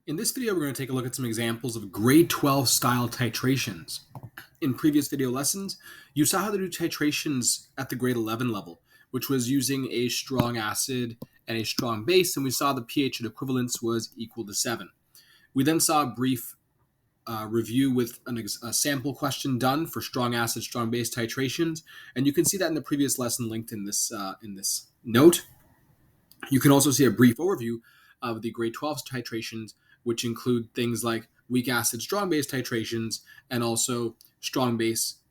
In this video, we're going to take a look at some examples of grade 12 style titrations. In previous video lessons, you saw how to do titrations at the grade 11 level, which was using a strong acid and a strong base, and we saw the pH at equivalence was equal to 7. We then saw a brief review with a sample question done for strong acid, strong base titrations, and you can see that in the previous lesson linked in this note. You can also see a brief overview of the grade 12 titrations, which include things like weak acid, strong base titrations, and also strong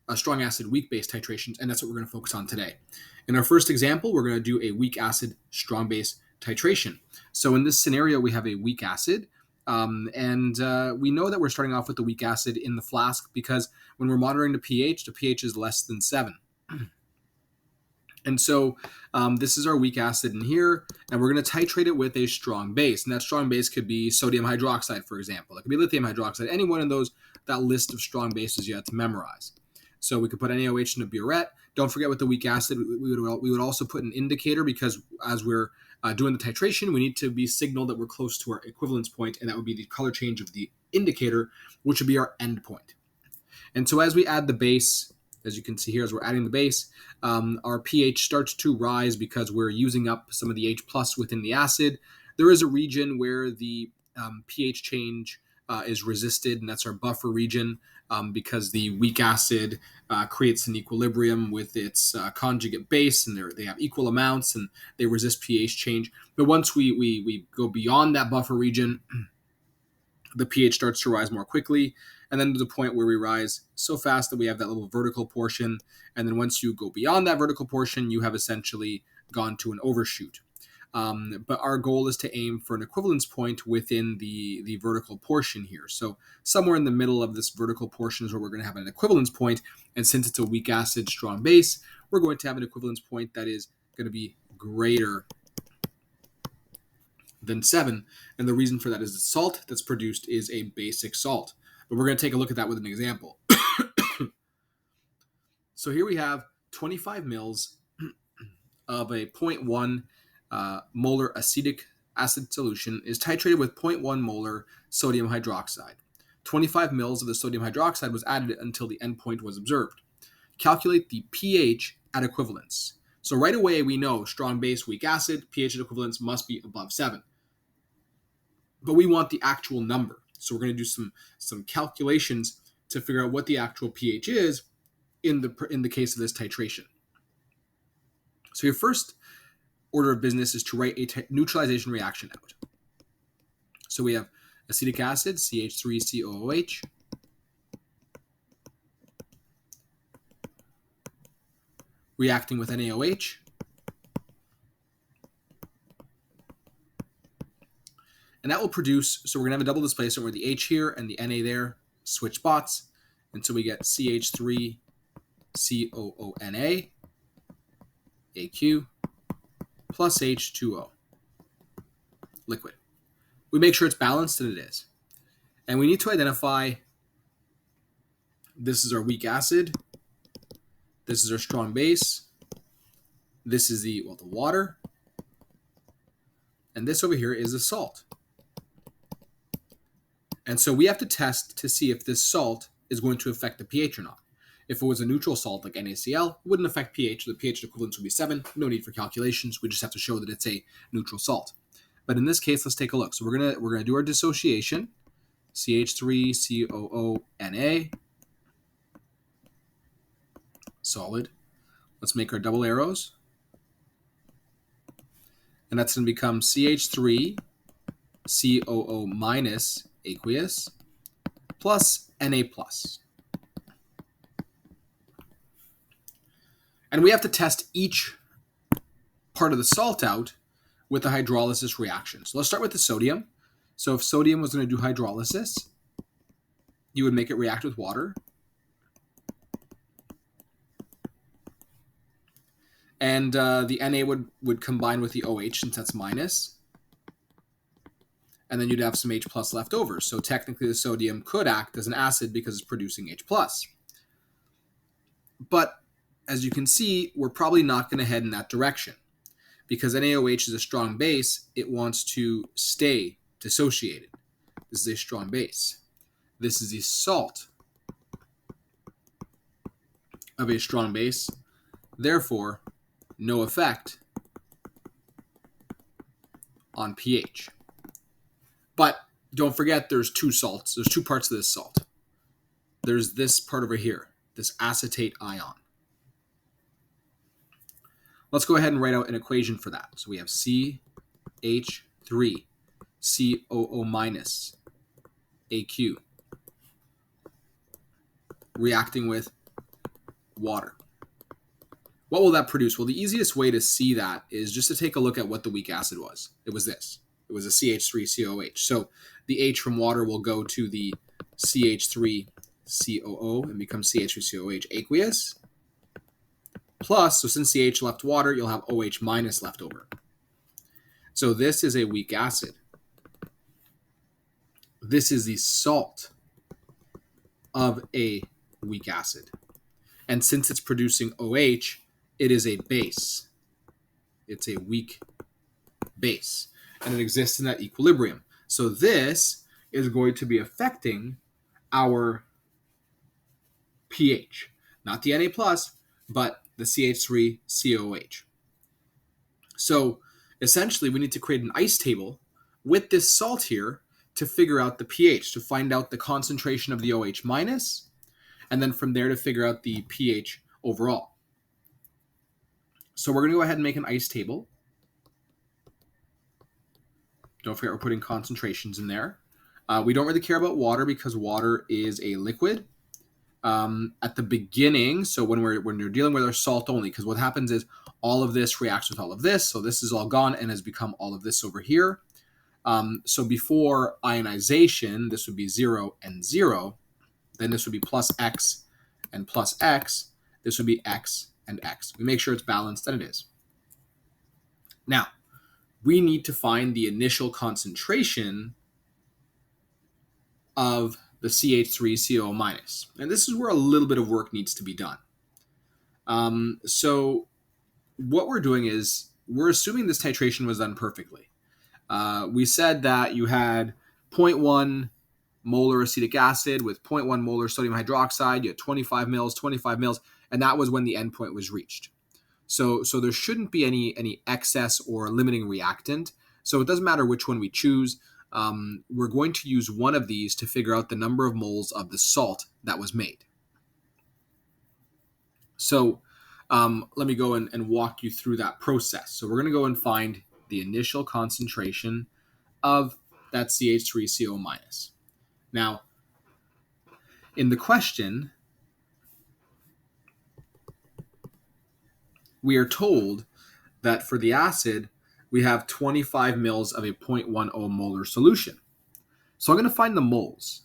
acid, weak base titrations, and that's what we're going to focus on today. In our first example, we're going to do a weak acid, strong base titration. So in this scenario, we have a weak acid, and we know that we're starting off with the weak acid in the flask because when we're monitoring the pH is less than 7. And so this is our weak acid in here, and we're going to titrate it with a strong base. And that strong base could be sodium hydroxide, for example. It could be lithium hydroxide, any one of those, that list of strong bases you have to memorize. So we could put NaOH in a burette. Don't forget with the weak acid, we would also put an indicator because as we're doing the titration, we need to be signaled that we're close to our equivalence point, and that would be the color change of the indicator, which would be our end point. And so as we add the base, as you can see here, as we're adding the base, our pH starts to rise because we're using up some of the H plus within the acid. There is a region where the pH change is resisted, and that's our buffer region because the weak acid creates an equilibrium with its conjugate base, and they have equal amounts, and they resist pH change. But once we go beyond that buffer region, the pH starts to rise more quickly, and then to the point where we rise so fast that we have that little vertical portion, and then once you go beyond that vertical portion, you have essentially gone to an overshoot. But our goal is to aim for an equivalence point within the vertical portion here. So somewhere in the middle of this vertical portion is where we're going to have an equivalence point, and since it's a weak acid, strong base, we're going to have an equivalence point that is going to be greater than 7, and the reason for that is the salt that's produced is a basic salt. But we're going to take a look at that with an example. So here we have 25 mils of a 0.1 molar acetic acid solution is titrated with 0.1 molar sodium hydroxide. 25 mils of the sodium hydroxide was added until the endpoint was observed. Calculate the pH at equivalence. So right away we know strong base, weak acid, pH at equivalence must be above 7. But we want the actual number. So we're going to do some calculations to figure out what the actual pH is in the case of this titration. So your first order of business is to write a neutralization reaction out. So we have acetic acid, CH3COOH, reacting with NaOH, and that will produce, so we're going to have a double displacement where the H here and the Na there switch spots. And so we get CH3COONA, AQ, plus H2O, liquid. We make sure it's balanced, and it is. And we need to identify, this is our weak acid, this is our strong base, this is the water, and this over here is the salt. And so we have to test to see if this salt is going to affect the pH or not. If it was a neutral salt like NaCl, it wouldn't affect pH. The pH equivalence would be 7. No need for calculations. We just have to show that it's a neutral salt. But in this case, let's take a look. So we're gonna do our dissociation. CH3COONA, solid. Let's make our double arrows. And that's going to become CH3COO minus aqueous plus Na plus. And we have to test each part of the salt out with a hydrolysis reaction. So let's start with the sodium. So if sodium was going to do hydrolysis, you would make it react with water. And the Na would combine with the OH since that's minus. And then you'd have some H plus left over. So technically the sodium could act as an acid because it's producing H plus. But as you can see, we're probably not going to head in that direction because NaOH is a strong base. It wants to stay dissociated. This is a strong base. This is the salt of a strong base. Therefore, no effect on pH. But don't forget there's two salts. There's two parts of this salt. There's this part over here, this acetate ion. Let's go ahead and write out an equation for that. So we have CH3COO minus AQ reacting with water. What will that produce? Well, the easiest way to see that is just to take a look at what the weak acid was. It was this. It was a CH3COH. So the H from water will go to the CH3COO and become CH3COH aqueous. Plus, so since the H left water, you'll have OH minus left over. So this is a weak acid. This is the salt of a weak acid. And since it's producing OH, it is a base. It's a weak base. And it exists in that equilibrium. So this is going to be affecting our pH. Not the Na+, but the CH3COH. So essentially, we need to create an ice table with this salt here to figure out the pH, to find out the concentration of the OH minus, and then from there to figure out the pH overall. So we're going to go ahead and make an ice table. Don't forget we're putting concentrations in there. We don't really care about water because water is a liquid. At the beginning, so when you're dealing with our salt only, because what happens is all of this reacts with all of this, so this is all gone and has become all of this over here. So before ionization, this would be 0 and 0. Then this would be plus X and plus X. This would be X and X. We make sure it's balanced, and it is. Now, we need to find the initial concentration of the CH3COO minus. And this is where a little bit of work needs to be done. So what we're doing is we're assuming this titration was done perfectly. We said that you had 0.1 molar acetic acid with 0.1 molar sodium hydroxide. You had 25 mils, and that was when the endpoint was reached. So there shouldn't be any excess or limiting reactant. So it doesn't matter which one we choose. We're going to use one of these to figure out the number of moles of the salt that was made. So let me go and walk you through that process. So we're going to go and find the initial concentration of that CH3CO minus. Now, in the question, we are told that for the acid, we have 25 mils of a 0.10 molar solution. So I'm going to find the moles.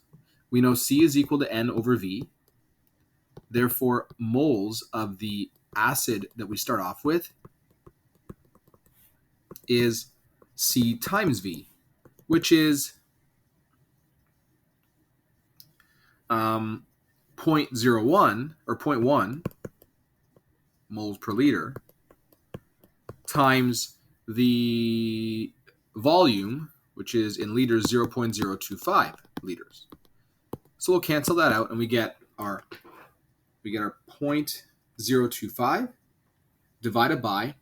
We know C is equal to N over V. Therefore, moles of the acid that we start off with is C times V, which is 0.01 or 0.1 moles per liter times the volume, which is in liters 0.025 liters. So we'll cancel that out and we get our 0.025 divided by,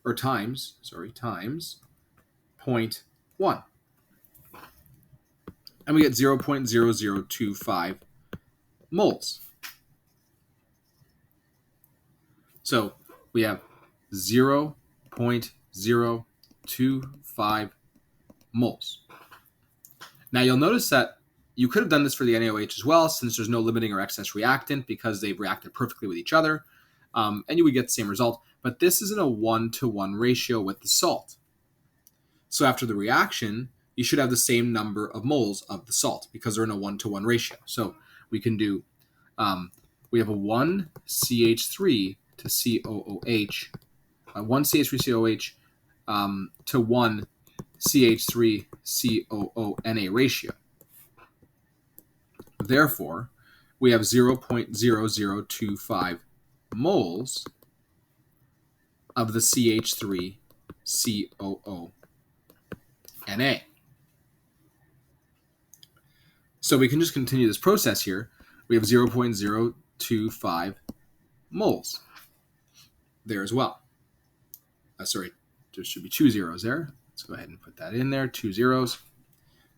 or times 0.1. And we get 0.0025 moles. So we have 0.025 moles. Now you'll notice that you could have done this for the NaOH as well, since there's no limiting or excess reactant because they've reacted perfectly with each other, and you would get the same result. But this isn't a 1-to-1 ratio with the salt. So after the reaction, you should have the same number of moles of the salt because they're in a 1-to-1 ratio. So we can do, we have a 1 CH3 to COOH, 1 CH3COH to 1 CH3COONA ratio. Therefore, we have 0.0025 moles of the CH3COONA. So we can just continue this process here. We have 0.025 moles there as well. Sorry, there should be 2 zeros there. Let's go ahead and put that in there, 2 zeros.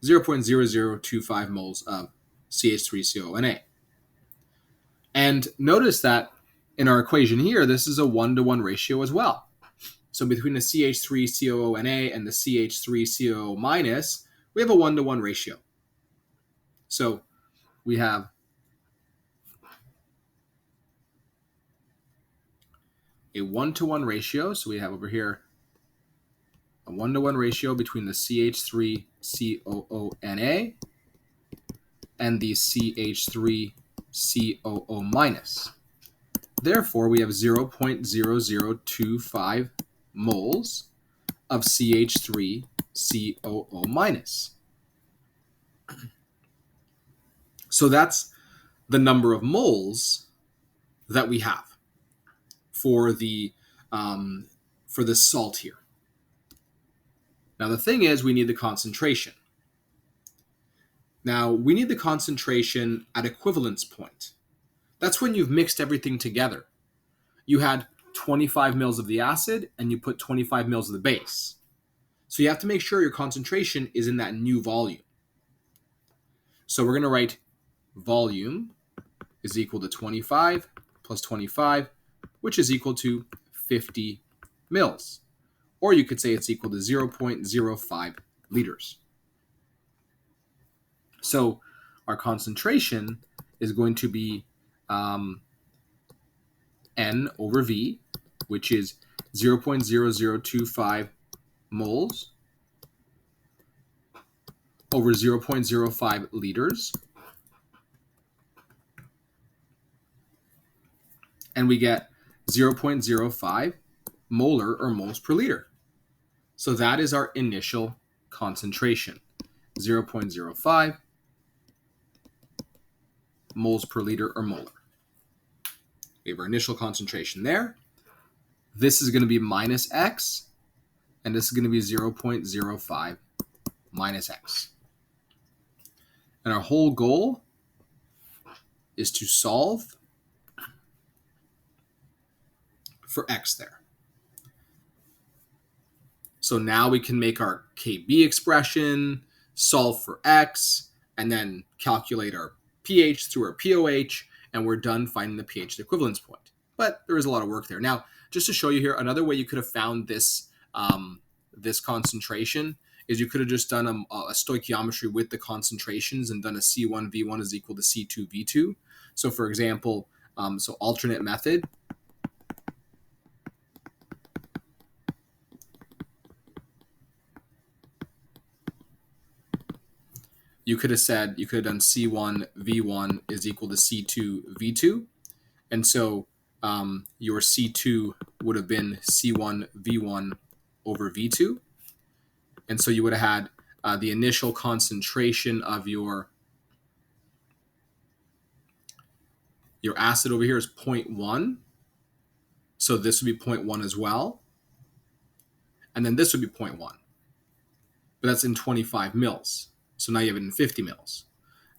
0.0025 moles of CH3CONA. And notice that in our equation here, this is a 1-to-1 ratio as well. So between the CH3COONA and the CH3CO minus, we have a 1-to-1 ratio. So we have a 1-to-1 ratio. So we have over here a 1-to-1 ratio between the CH3COONA and the CH3COO minus. Therefore, we have 0.0025 moles of CH3COO minus. So that's the number of moles that we have for the salt here. Now the thing is, we need the concentration. Now we need the concentration at equivalence point. That's when you've mixed everything together. You had 25 mils of the acid and you put 25 mils of the base. So you have to make sure your concentration is in that new volume. So we're going to write volume is equal to 25 plus 25, which is equal to 50 mils. Or you could say it's equal to 0.05 liters. So our concentration is going to be N over V, which is 0.0025 moles over 0.05 liters. And we get 0.05 molar or moles per liter. So that is our initial concentration, 0.05 moles per liter or molar. We have our initial concentration there. This is going to be minus X, and this is going to be 0.05 minus X. And our whole goal is to solve for X there. So now we can make our KB expression, solve for X, and then calculate our pH through our POH, and we're done finding the pH equivalence point. But there is a lot of work there. Now, just to show you here, another way you could have found this, this concentration is you could have just done a stoichiometry with the concentrations and done a C1 V1 is equal to C2 V2. So for example, so alternate method, you could have said, you could have done C1 V1 is equal to C2 V2. And so your C2 would have been C1 V1 over V2. And so you would have had the initial concentration of your acid over here is 0.1. So this would be 0.1 as well. And then this would be 0.1. But that's in 25 mils. So now you have it in 50 mils.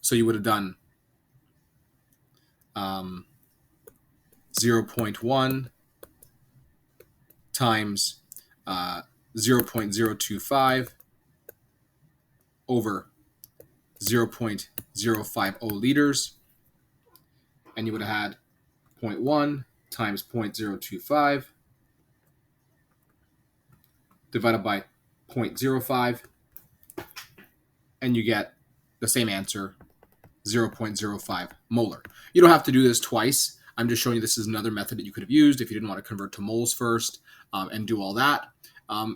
So you would have done 0.1 times 0.025 over 0.050 liters. And you would have had 0.1 times 0.025 divided by 0.05. And you get the same answer, 0.05 molar. You don't have to do this twice. I'm just showing you this is another method that you could have used if you didn't want to convert to moles first and do all that.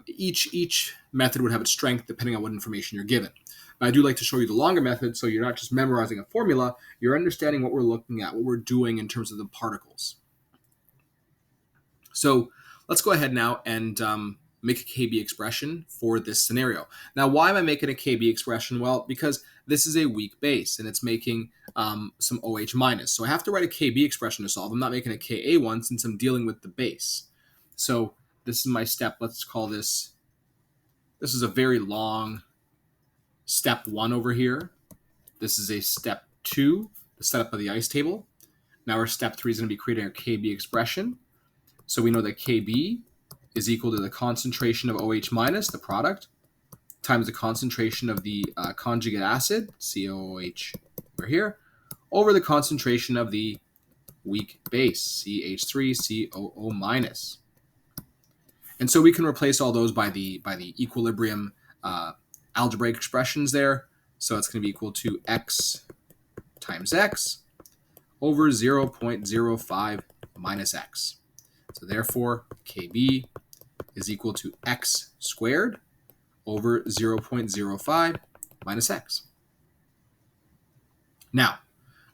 Each method would have its strength depending on what information you're given. But I do like to show you the longer method so you're not just memorizing a formula, you're understanding what we're looking at, what we're doing in terms of the particles. So let's go ahead now and make a KB expression for this scenario. Now, why am I making a KB expression? Well, because this is a weak base and it's making some OH minus. So I have to write a KB expression to solve. I'm not making a Ka one since I'm dealing with the base. So this is my step. Let's call this is a very long step 1 over here. This is a step 2, the setup of the ice table. Now our step 3 is going to be creating our Kb expression. So we know that Kb is equal to the concentration of OH minus, the product, times the concentration of the conjugate acid, COOH over here, over the concentration of the weak base, CH3COO minus. And so we can replace all those by the equilibrium algebraic expressions there. So it's going to be equal to x times x over 0.05 minus x. So therefore, Kb is equal to x squared over 0.05 minus x. Now,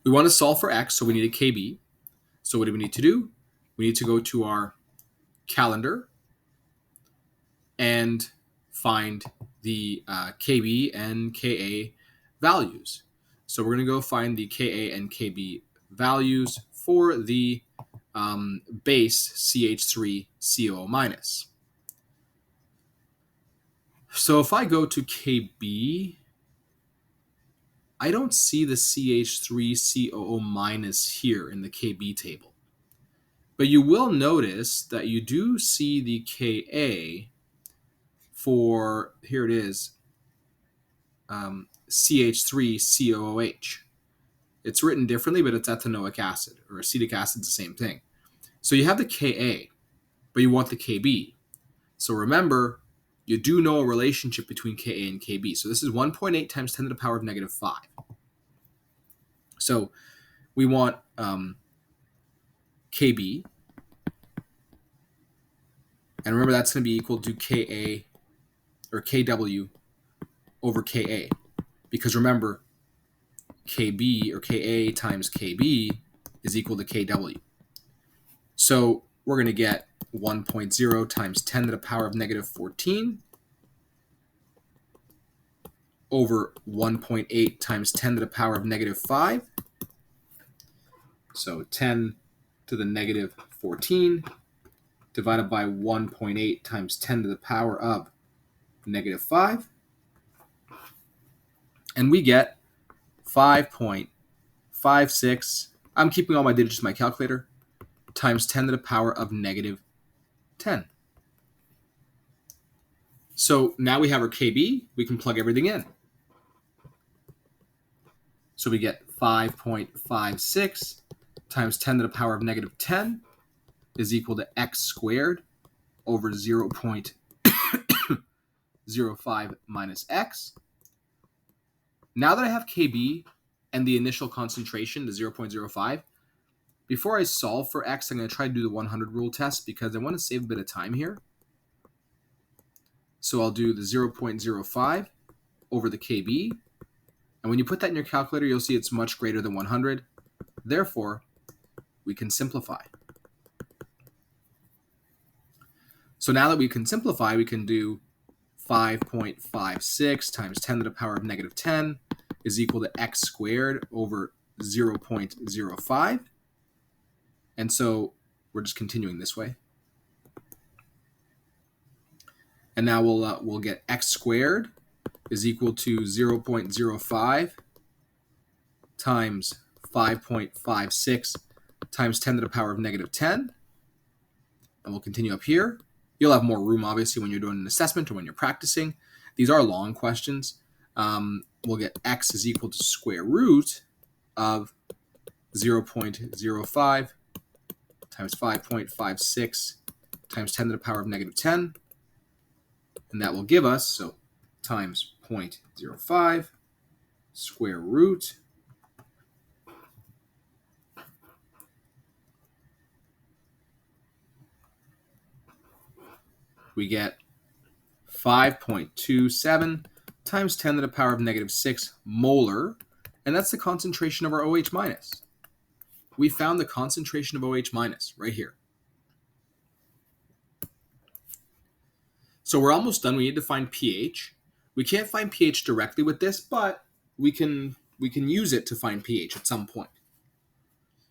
we want to solve for x, so we need a Kb. So what do we need to do? We need to go to our calendar and find the Kb and Ka values. So we're going to go find the Ka and Kb values for the base CH3COO minus. So if I go to Kb, I don't see the CH3COO minus here in the Kb table. But you will notice that you do see the Ka for, here it is, CH3COOH. It's written differently, but it's ethanoic acid, or acetic acid is the same thing. So you have the Ka, but you want the Kb. So remember, you do know a relationship between Ka and Kb. So this is 1.8 times 10 to the power of negative 5. So we want Kb, and remember that's going to be equal to Ka, or Kw over Ka, because remember, Kb, or Ka times Kb is equal to Kw. So we're going to get 1.0 times 10 to the power of negative 14 over 1.8 times 10 to the power of negative 5. So 10 to the negative 14 divided by 1.8 times 10 to the power of negative 5. And we get 5.56. I'm keeping all my digits in my calculator, times 10 to the power of negative 10. So now we have our Kb. We can plug everything in. So we get 5.56 times 10 to the power of negative 10 is equal to x squared over 0.05 minus x. Now that I have Kb and the initial concentration, the 0.05, before I solve for x, I'm going to try to do the 100 rule test because I want to save a bit of time here. So I'll do the 0.05 over the Kb. And when you put that in your calculator, you'll see it's much greater than 100. Therefore, we can simplify. So now that we can simplify, we can do 5.56 times 10 to the power of negative 10 is equal to x squared over 0.05. And so we're just continuing this way. And now we'll get x squared is equal to 0.05 times 5.56 times 10 to the power of negative 10. And we'll continue up here. You'll have more room, obviously, when you're doing an assessment or when you're practicing. These are long questions. We'll get x is equal to square root of 0.05 times 5.56 times 10 to the power of negative 10. And that will give us, so times 0.05 square root we get 5.27 times 10 to the power of negative 6 molar, and that's the concentration of our OH minus. We found the concentration of OH minus right here. So we're almost done. We need to find pH. We can't find pH directly with this, but we can use it to find pH at some point.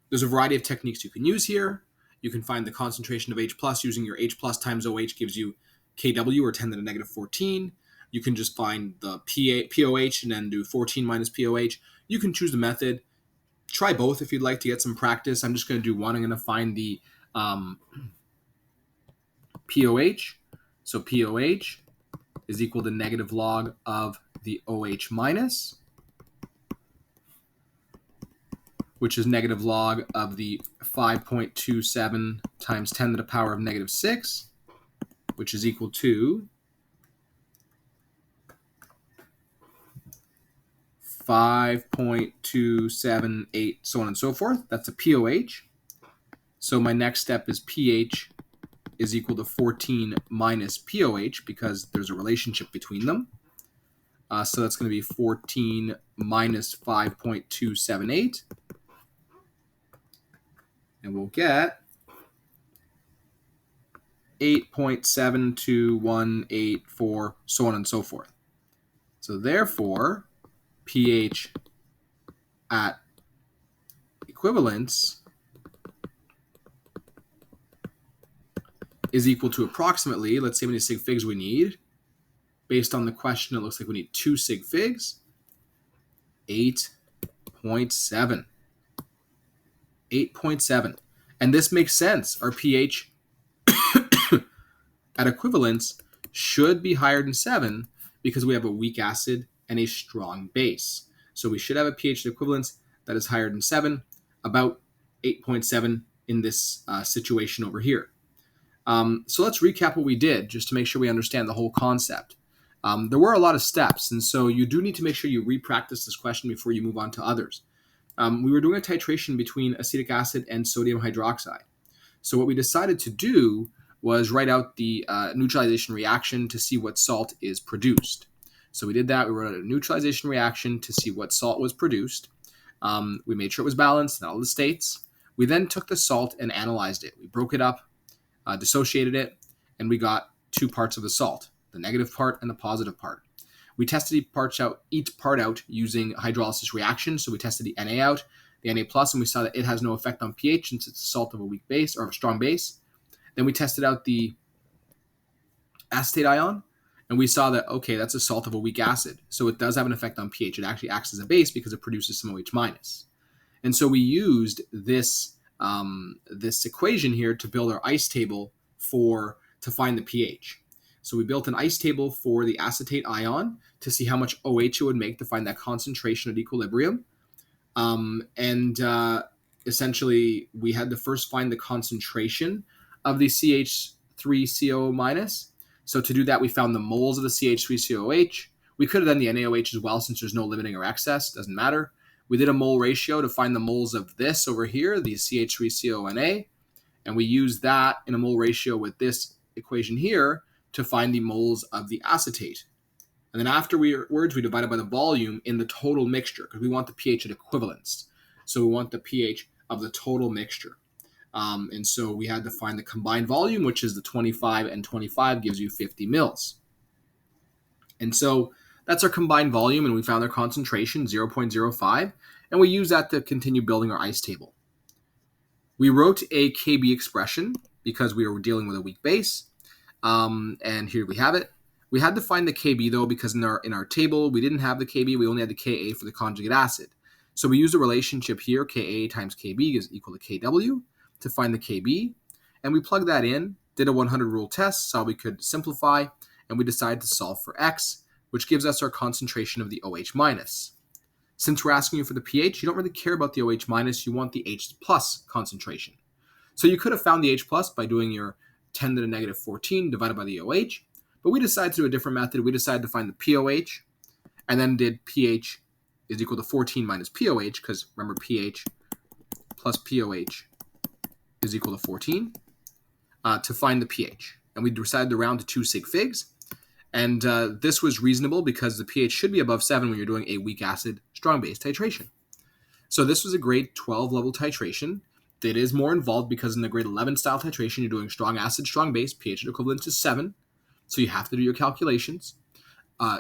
There's a variety of techniques you can use here. You can find the concentration of H plus using your H plus times OH gives you Kw, or 10 to the negative 14. You can just find the POH and then do 14 minus POH. You can choose the method. Try both if you'd like to get some practice. I'm just going to do one. I'm going to find the POH. So POH is equal to negative log of the OH minus, which is negative log of the 5.27 times 10 to the power of negative 6, which is equal to 5.278, so on and so forth. That's a POH. So my next step is pH is equal to 14 minus POH because there's a relationship between them. So that's going to be 14 minus 5.278. And we'll get 8.72184, so on and so forth. So therefore, pH at equivalence is equal to approximately, let's see how many sig figs we need. Based on the question, it looks like we need 2 sig figs. 8.7. 8.7. And this makes sense. Our pH at equivalence should be higher than 7 because we have a weak acid and a strong base. So we should have a pH at equivalence that is higher than 7, about 8.7 in this situation over here. So let's recap what we did just to make sure we understand the whole concept. There were a lot of steps, and so you do need to make sure you re-practice this question before you move on to others. We were doing a titration between acetic acid and sodium hydroxide. So what we decided to do was write out the neutralization reaction to see what salt is produced. So we did that. We wrote out a neutralization reaction to see what salt was produced. We made sure it was balanced in all the states. We then took the salt and analyzed it. We broke it up, dissociated it, and we got 2 parts of the salt, the negative part and the positive part. We tested each part out using hydrolysis reaction. So we tested the Na out, the Na plus, and we saw that it has no effect on pH since it's a salt of a weak base or a strong base. Then we tested out the acetate ion, and we saw that, okay, that's a salt of a weak acid. So it does have an effect on pH. It actually acts as a base because it produces some OH minus. And so we used this equation here to build our ice table to find the pH. So we built an ice table for the acetate ion to see how much OH it would make to find that concentration at equilibrium. Essentially, we had to first find the concentration of the CH3COO minus. So to do that, we found the moles of the CH3COOH. We could have done the NaOH as well since there's no limiting or excess. Doesn't matter. We did a mole ratio to find the moles of this over here, the CH3CONA. And we used that in a mole ratio with this equation here to find the moles of the acetate. And then afterwards, we divided by the volume in the total mixture because we want the pH at equivalence. So we want the pH of the total mixture. And so we had to find the combined volume, which is the 25 and 25 gives you 50 mils. And so that's our combined volume, and we found their concentration, 0.05, and we use that to continue building our ice table. We wrote a Kb expression because we were dealing with a weak base, and here we have it. We had to find the Kb, though, because in our table, we didn't have the Kb. We only had the Ka for the conjugate acid. So we used a relationship here, Ka times Kb is equal to Kw, to find the Kb, and we plugged that in, did a 100 rule test, saw we could simplify, and we decided to solve for x, which gives us our concentration of the OH minus. Since we're asking you for the pH, you don't really care about the OH minus, you want the H plus concentration. So you could have found the H plus by doing your 10 to the negative 14 divided by the OH, but we decided to do a different method. We decided to find the POH, and then did pH is equal to 14 minus POH, because remember pH plus POH is equal to 14, to find the pH. And we decided to round to 2 sig figs. And this was reasonable because the pH should be above 7 when you're doing a weak acid, strong base titration. So this was a grade 12 level titration. It is more involved because in the grade 11 style titration, you're doing strong acid, strong base, pH equivalent to 7. So you have to do your calculations.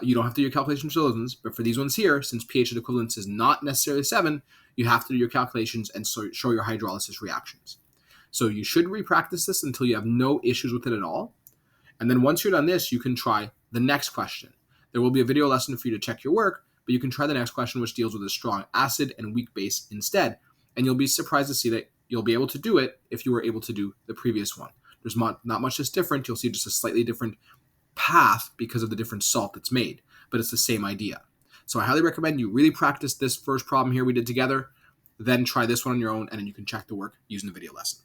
You don't have to do your calculations for those ones, but for these ones here, since pH equivalence is not necessarily 7, you have to do your calculations and show your hydrolysis reactions. So you should re-practice this until you have no issues with it at all. And then once you're done this, you can try the next question. There will be a video lesson for you to check your work, but you can try the next question, which deals with a strong acid and weak base instead. And you'll be surprised to see that you'll be able to do it if you were able to do the previous one. There's not much that's different. You'll see just a slightly different path because of the different salt that's made, but it's the same idea. So I highly recommend you really practice this first problem here we did together, then try this one on your own, and then you can check the work using the video lesson.